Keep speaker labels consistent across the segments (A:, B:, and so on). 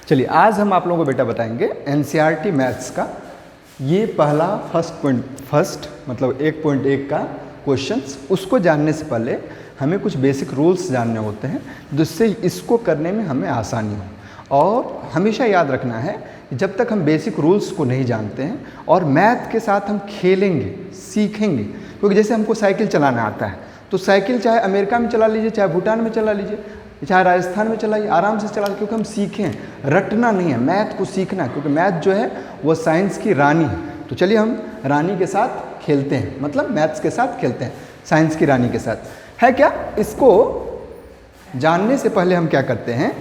A: चलिए आज हम आप लोगों को बेटा बताएंगे एनसीईआरटी मैथ्स का ये पहला फर्स्ट मतलब 1.1 का क्वेश्चंस। उसको जानने से पहले हमें कुछ बेसिक रूल्स जानने होते हैं जिससे इसको करने में हमें आसानी हो। और हमेशा याद रखना है कि जब तक हम बेसिक रूल्स को नहीं जानते हैं और मैथ के साथ हम खेलेंगे सीखेंगे, क्योंकि जैसे हमको साइकिल चलाना आता है तो साइकिल चाहे अमेरिका में चला लीजिए, चाहे भूटान में चला लीजिए, चाहे राजस्थान में चलाइए, आराम से चला, क्योंकि हम सीखें, रटना नहीं है, मैथ को सीखना है, क्योंकि मैथ जो है वो साइंस की रानी है। तो चलिए हम रानी के साथ खेलते हैं, मतलब मैथ्स के साथ खेलते हैं, साइंस की रानी के साथ। है क्या? इसको जानने से पहले हम क्या करते हैं,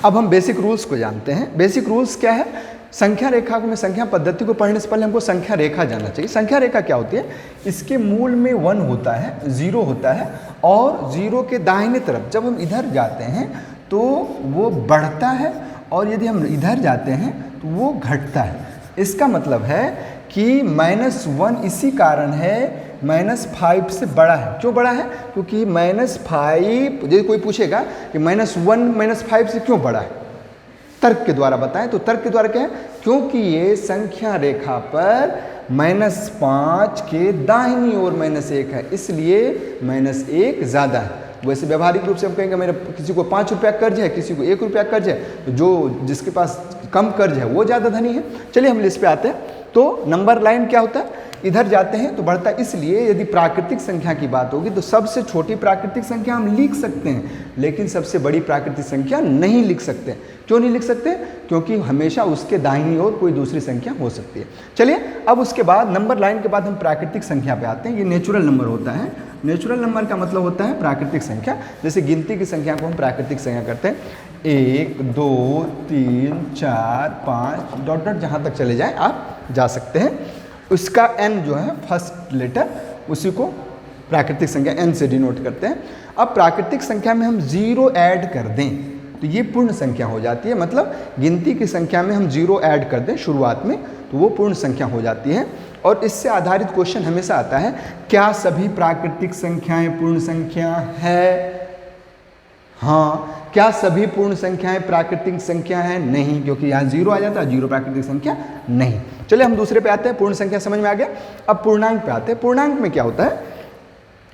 A: अब हम बेसिक रूल्स को जानते हैं। बेसिक रूल्स क्या है? संख्या रेखा में संख्या पद्धति को पढ़ने से पहले हमको संख्या रेखा जानना चाहिए। संख्या रेखा क्या होती है? इसके मूल में 1 होता है, 0 होता है, और 0 के दाहिने तरफ जब हम इधर जाते हैं तो वो बढ़ता है, और यदि हम इधर जाते हैं तो वो घटता है। इसका मतलब है कि -1 इसी कारण है -5 से बड़ा है। क्यों बड़ा है? क्योंकि -5, यदि कोई पूछेगा कि -1 -5 से क्यों बड़ा है, तर्क के द्वारा बताएं तो तर्क के द्वारा क्या है? क्योंकि ये संख्या रेखा पर -5 के दाहिनी ओर -1 है, इसलिए -1 ज़्यादा है। वैसे व्यवहारिक रूप से हम कहेंगे मेरे किसी को 5 रुपया कर्ज है, किसी को 1 रुपया कर्ज है, तो जो जिसके पास कम कर्ज है वो ज़्यादा धनी है। चलिए हम लिस्ट पे आते हैं। तो नंबर लाइन क्या होता है? इधर जाते हैं तो बढ़ता है, इसलिए यदि प्राकृतिक संख्या की बात होगी तो सबसे छोटी प्राकृतिक संख्या हम लिख सकते हैं, लेकिन सबसे बड़ी प्राकृतिक संख्या नहीं लिख सकते। क्यों नहीं लिख सकते? क्योंकि हमेशा उसके दाहिनी ओर कोई दूसरी संख्या हो सकती है। चलिए अब उसके बाद नंबर लाइन के बाद हम प्राकृतिक संख्या पे आते हैं। ये नेचुरल नंबर होता है। नेचुरल नंबर का मतलब होता है प्राकृतिक संख्या। जैसे गिनती की संख्या को हम प्राकृतिक संख्या करते हैं, 1 2 3 4 5 डॉट डॉट जहाँ तक चले जाएं आप जा सकते हैं। उसका n जो है फर्स्ट लेटर, उसी को प्राकृतिक संख्या n से डिनोट करते हैं। अब प्राकृतिक संख्या में हम 0 ऐड कर दें तो ये पूर्ण संख्या हो जाती है। मतलब गिनती की संख्या में हम 0 ऐड कर दें शुरुआत में तो वो पूर्ण संख्या हो जाती है। और इससे आधारित क्वेश्चन हमेशा आता है, क्या सभी प्राकृतिक संख्याएं पूर्ण संख्या है? हाँ। क्या सभी पूर्ण संख्याएं प्राकृतिक संख्या है? नहीं, क्योंकि यहाँ 0 आ जाता है, 0 प्राकृतिक संख्या नहीं। चलिए हम दूसरे पे आते हैं। पूर्ण संख्या समझ में आ गया। अब पूर्णांक पे आते हैं। पूर्णांक में क्या होता है?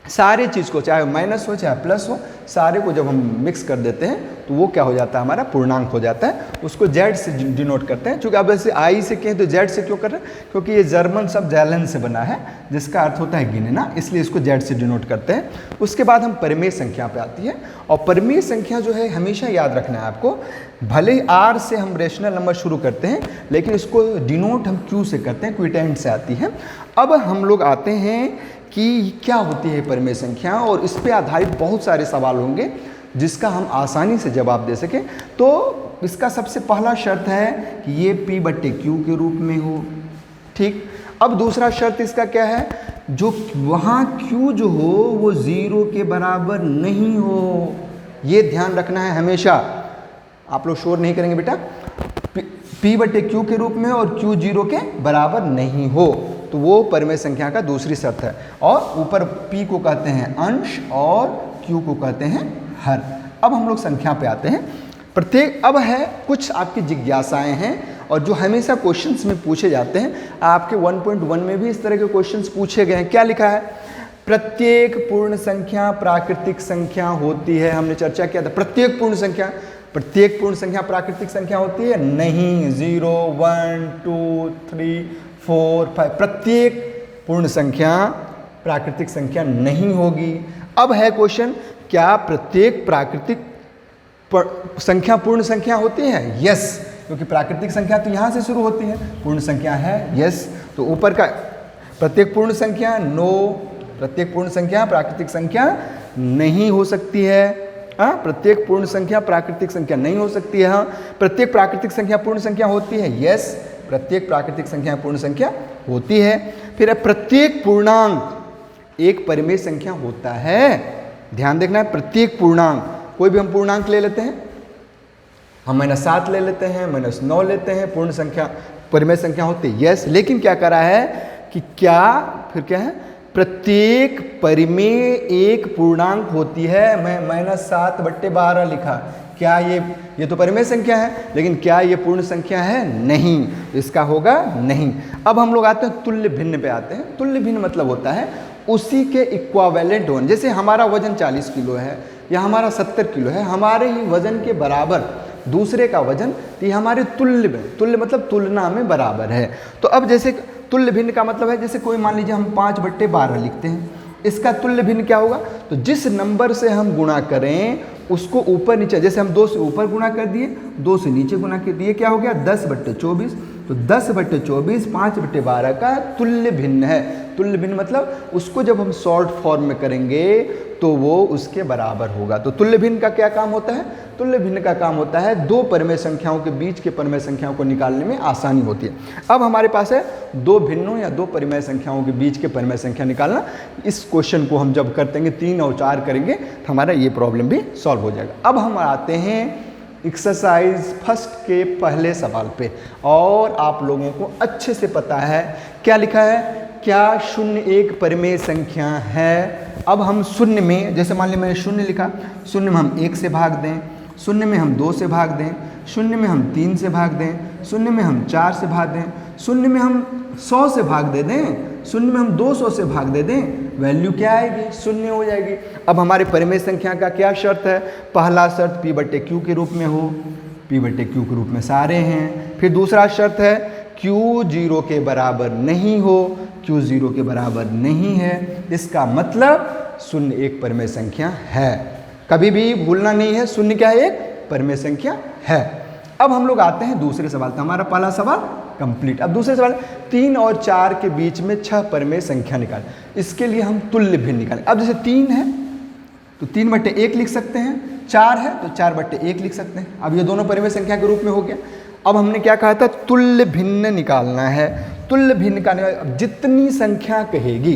A: सारे चीज़ को, चाहे माइनस हो चाहे प्लस हो, सारे को जब हम मिक्स कर देते हैं तो वो क्या हो जाता है? हमारा पूर्णांक हो जाता है। उसको Z से डिनोट करते हैं। चूँकि अब ऐसे I से कहें तो Z से क्यों कर रहे हैं? क्योंकि ये जर्मन शब्द जैलन से बना है जिसका अर्थ होता है गिनना, इसलिए इसको Z से डिनोट करते हैं। उसके बाद हम परिमेय संख्या पे आती है। और परिमेय संख्या जो है हमेशा याद रखना है आपको, भले ही R से हम रेशनल नंबर शुरू करते हैं लेकिन इसको डिनोट हम Q से करते हैं, क्विटेंट से आती है। अब हम लोग आते हैं कि क्या होती है परिमेय संख्या, और इस पे आधारित बहुत सारे सवाल होंगे जिसका हम आसानी से जवाब दे सकें। तो इसका सबसे पहला शर्त है कि ये P/Q के रूप में हो। ठीक। अब दूसरा शर्त इसका क्या है? जो वहाँ Q जो हो वो 0 के बराबर नहीं हो। ये ध्यान रखना है हमेशा। आप लोग शोर नहीं करेंगे बेटा। P/Q के रूप में और Q 0 के बराबर नहीं हो तो वो परिमेय संख्या का दूसरी शर्त है। और ऊपर P को कहते हैं अंश और Q को कहते हैं हर। अब हम लोग संख्या पे आते हैं। प्रत्येक अब है कुछ आपकी जिज्ञासाएं हैं और जो हमेशा क्वेश्चंस में पूछे जाते हैं। आपके 1.1 में भी इस तरह के क्वेश्चंस पूछे गए हैं। क्या लिखा है? प्रत्येक पूर्ण संख्या प्राकृतिक संख्या होती है। हमने चर्चा किया था प्रत्येक पूर्ण संख्या प्राकृतिक संख्या होती है? नहीं। 0 1 2 3 4 5 प्रत्येक पूर्ण संख्या प्राकृतिक संख्या नहीं होगी। अब है क्वेश्चन, क्या प्रत्येक प्राकृतिक संख्या पूर्ण संख्या होती है? यस, क्योंकि प्राकृतिक संख्या तो यहाँ से शुरू होती है। पूर्ण संख्या है? यस। तो ऊपर का प्रत्येक पूर्ण संख्या नो, प्रत्येक पूर्ण संख्या प्राकृतिक संख्या नहीं हो सकती है। हाँ, प्रत्येक पूर्ण संख्या प्राकृतिक संख्या नहीं हो सकती है। हाँ, प्रत्येक प्राकृतिक संख्या पूर्ण संख्या होती है? यस, प्रत्येक प्राकृतिक संख्या पूर्ण संख्या होती है। फिर प्रत्येक पूर्णांक एक परिमेय संख्या होता है। ध्यान देखना है, प्रत्येक पूर्णांक, कोई भी हम पूर्णांक ले लेते हैं, हम -7 ले लेते हैं, -9 लेते हैं, पूर्ण संख्या परिमेय संख्या होती है। यस, लेकिन क्या करा है कि क्या फिर क्या है? प्रत्येक परिमेय एक पूर्णांक होती है। मैं -7/12 लिखा, क्या ये तो परिमेय संख्या है, लेकिन क्या ये पूर्ण संख्या है? नहीं, इसका होगा नहीं। अब हम लोग आते हैं तुल्य भिन्न पे आते हैं। तुल्य भिन्न मतलब होता है उसी के इक्वावेलेंट वन। जैसे हमारा वजन 40 किलो है या हमारा 70 किलो है, हमारे ही वजन के बराबर दूसरे का वजन, तो ये हमारे तुल्य मतलब तुलना में बराबर है। तो अब जैसे तुल्य भिन्न का मतलब है, जैसे कोई मान लीजिए हम 5/12 लिखते हैं, इसका तुल्य भिन्न क्या होगा? तो जिस नंबर से हम गुणा करें उसको ऊपर नीचे, जैसे हम 2 से ऊपर गुणा कर दिए, 2 से नीचे गुणा कर दिए, क्या हो गया? 10/24। तो 10/24 5/12 का तुल्य भिन्न है। तुल्य भिन्न मतलब उसको जब हम शॉर्ट फॉर्म में करेंगे तो वो उसके बराबर होगा। तो तुल्य भिन्न का क्या काम होता है? तुल्य भिन्न का काम होता है दो परिमेय संख्याओं के बीच के परिमेय संख्याओं को निकालने में आसानी होती है। अब हमारे पास है दो भिन्नों या दो परिमेय संख्याओं के बीच के परिमेय संख्या निकालना। इस क्वेश्चन को हम जब करते हैं 3 और 4 करेंगे तो हमारा ये प्रॉब्लम भी सॉल्व हो जाएगा। अब हम आते हैं एक्सरसाइज फर्स्ट के पहले सवाल पे, और आप लोगों को अच्छे से पता है क्या लिखा है, क्या शून्य एक परिमेय संख्या है। अब हम शून्य में, जैसे मान लीजिए मैंने शून्य लिखा, शून्य में हम 1 से भाग दें, शून्य में हम 2 से भाग दें, शून्य में हम 3 से भाग दें, शून्य में हम 4 से भाग दें, शून्य में हम 100 से भाग दे दें, शून्य में हम 200 से भाग दे दें, वैल्यू क्या आएगी? शून्य हो जाएगी। अब हमारे परिमेय संख्या का क्या शर्त है? पहला शर्त P/Q के रूप में हो, P/Q के रूप में सारे हैं। फिर दूसरा शर्त है Q 0 के बराबर नहीं हो, Q 0 के बराबर नहीं है, इसका मतलब शून्य एक परिमेय संख्या है। कभी भी भूलना नहीं है, शून्य क्या है? एक परिमेय संख्या है। अब हम लोग आते हैं दूसरे सवाल पे। हमारा पहला सवाल कंप्लीट। अब दूसरे सवाल 3 और 4 के बीच में 6 परिमेय संख्या निकालें। इसके लिए हम तुल्य भिन्न निकालें। अब जैसे 3 है तो 3/1 लिख सकते हैं, 4 है तो 4/1 लिख सकते हैं। अब ये दोनों परिमेय संख्या के रूप में हो गया। अब हमने क्या कहा था? तुल्य भिन्न निकालना है। तुल्य भिन्न का अब जितनी संख्या कहेगी,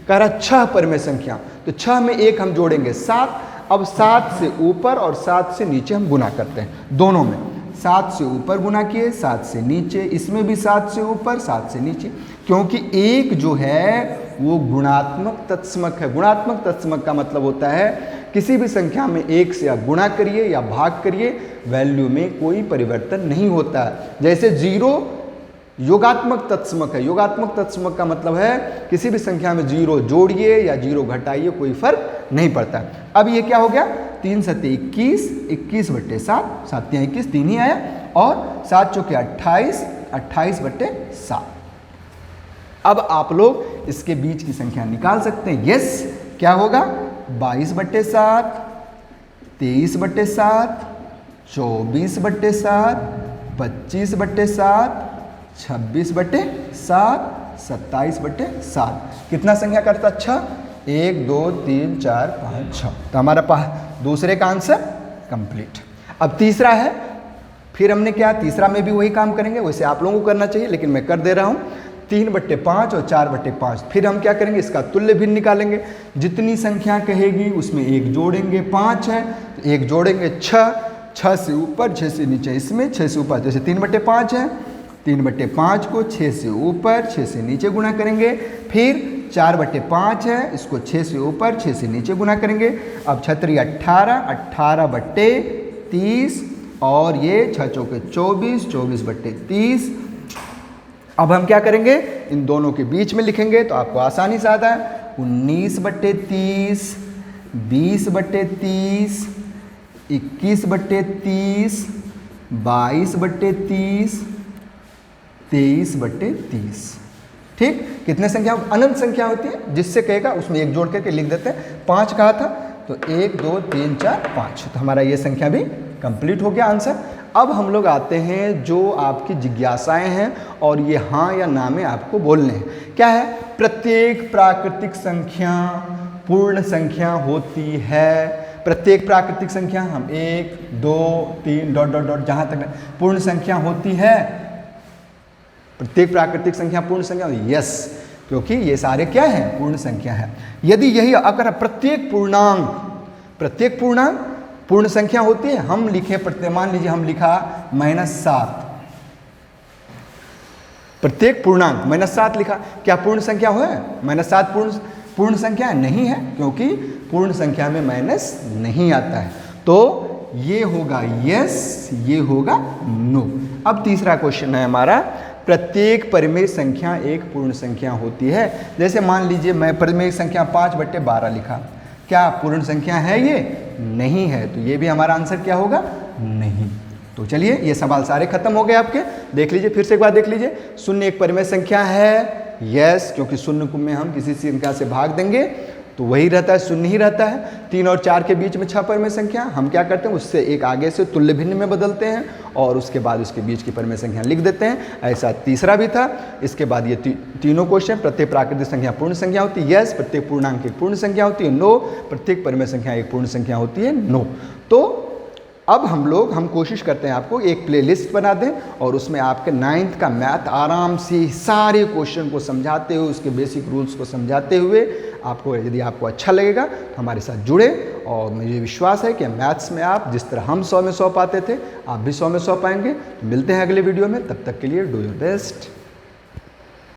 A: कह रहा 6 परिमेय संख्या, तो 6 में 1 हम जोड़ेंगे 7। अब 7 से ऊपर और 7 से नीचे हम गुना करते हैं, दोनों में 7 से ऊपर गुना किए, 7 से नीचे, इसमें भी 7 से ऊपर 7 से नीचे, क्योंकि 1 जो है वो गुणात्मक तत्समक है। गुणात्मक तत्समक का मतलब होता है किसी भी संख्या में 1 से आप गुणा करिए या भाग करिए, वैल्यू में कोई परिवर्तन नहीं होता। जैसे 0 योगात्मक तत्समक है। योगात्मक तत्समक का मतलब है किसी भी संख्या में 0 जोड़िए या 0 घटाइए, कोई फर्क नहीं पड़ता। अब ये क्या हो गया? 3 7 21, 21/7, 7 21, 3 ही आया, और 7 चौके 28, 28/7। अब आप लोग इसके बीच की संख्या निकाल सकते हैं। यस, क्या होगा? 22/7, 23/7, 24/7, 25/7, 26/7, 27/7। कितना संख्या करता? 6। 1 2 3 4 5 6। तो हमारा दूसरे का आंसर कंप्लीट। अब तीसरा है, फिर हमने क्या, तीसरा में भी वही काम करेंगे, वैसे आप लोगों को करना चाहिए लेकिन मैं कर दे रहा हूँ। 3/5 और 4/5। फिर हम क्या करेंगे? इसका तुल्य भिन्न निकालेंगे। जितनी संख्या कहेगी उसमें 1 जोड़ेंगे। 5 है तो 1 जोड़ेंगे 6, 6 से ऊपर 6 से नीचे, इसमें 6 से ऊपर, जैसे 3/5 है, 3/5 को 6 से ऊपर 6 से नीचे गुणा करेंगे। फिर 4/5 है, इसको 6 से ऊपर 6 से नीचे गुणा करेंगे। अब 6 18, 18/30, और ये 6 चौके 24, 24/30। अब हम क्या करेंगे? इन दोनों के बीच में लिखेंगे तो आपको आसानी से आता है। 19/30, 20/30, 21/30, 22/30, 23/30। ठीक, कितने संख्या? अनंत संख्या होती है, जिससे कहेगा उसमें 1 जोड़ करके लिख देते हैं। 5 कहा था तो 1 2 3 4 5, तो हमारा ये संख्या भी कंप्लीट हो गया आंसर। अब हम लोग आते हैं जो आपकी जिज्ञासाएं हैं, और ये हाँ या ना में आपको बोलने हैं। क्या है? प्रत्येक प्राकृतिक संख्या पूर्ण संख्या होती है। प्रत्येक प्राकृतिक संख्या, हम 1 2 3 डॉट डॉट डॉट जहाँ तक पूर्ण संख्या होती है। प्रत्येक प्राकृतिक संख्या पूर्ण संख्या, यस, क्योंकि ये सारे क्या हैं? पूर्ण संख्या है। यदि यही अगर प्रत्येक पूर्णांक पूर्ण संख्या होती है, हम लिखे मान लीजिए हम लिखा -7, प्रत्येक पूर्णांक -7 लिखा, क्या पूर्ण संख्या है? -7 पूर्ण संख्या नहीं है, क्योंकि पूर्ण संख्या में माइनस नहीं आता है। तो ये होगा यस, ये होगा नो। अब तीसरा क्वेश्चन है हमारा, प्रत्येक परिमेय संख्या एक पूर्ण संख्या होती है। जैसे मान लीजिए मैं परिमेय संख्या 5/12 लिखा, क्या पूर्ण संख्या है ये? नहीं है, तो ये भी हमारा आंसर क्या होगा? नहीं। तो चलिए ये सवाल सारे खत्म हो गए आपके। देख लीजिए, फिर से एक बार देख लीजिए। शून्य एक परिमेय संख्या है, यस, क्योंकि शून्य को में हम किसी संख्या से भाग देंगे तो वही रहता है, शून्य ही रहता है। 3 और 4 के बीच में 6 परिमेय संख्या, हम क्या करते हैं उससे एक आगे से तुल्य भिन्न में बदलते हैं और उसके बाद उसके बीच की परिमेय संख्या लिख देते हैं। ऐसा तीसरा भी था। इसके बाद ये तीनों क्वेश्चन, प्रत्येक प्राकृतिक संख्या पूर्ण संख्या होती है, यस, प्रत्येक पूर्णांक एक पूर्ण संख्या होती है, नो, प्रत्येक परिमेय संख्या एक पूर्ण संख्या होती है, नो। तो अब हम कोशिश करते हैं आपको एक प्लेलिस्ट बना दें और उसमें आपके 9th का मैथ आराम से सारे क्वेश्चन को समझाते हुए, उसके बेसिक रूल्स को समझाते हुए, आपको यदि आपको अच्छा लगेगा तो हमारे साथ जुड़े। और मुझे विश्वास है कि मैथ्स में आप जिस तरह हम 100 में 100 पाते थे, आप भी 100 में 100 पाएंगे। तो मिलते हैं अगले वीडियो में, तब तक के लिए डू योर बेस्ट।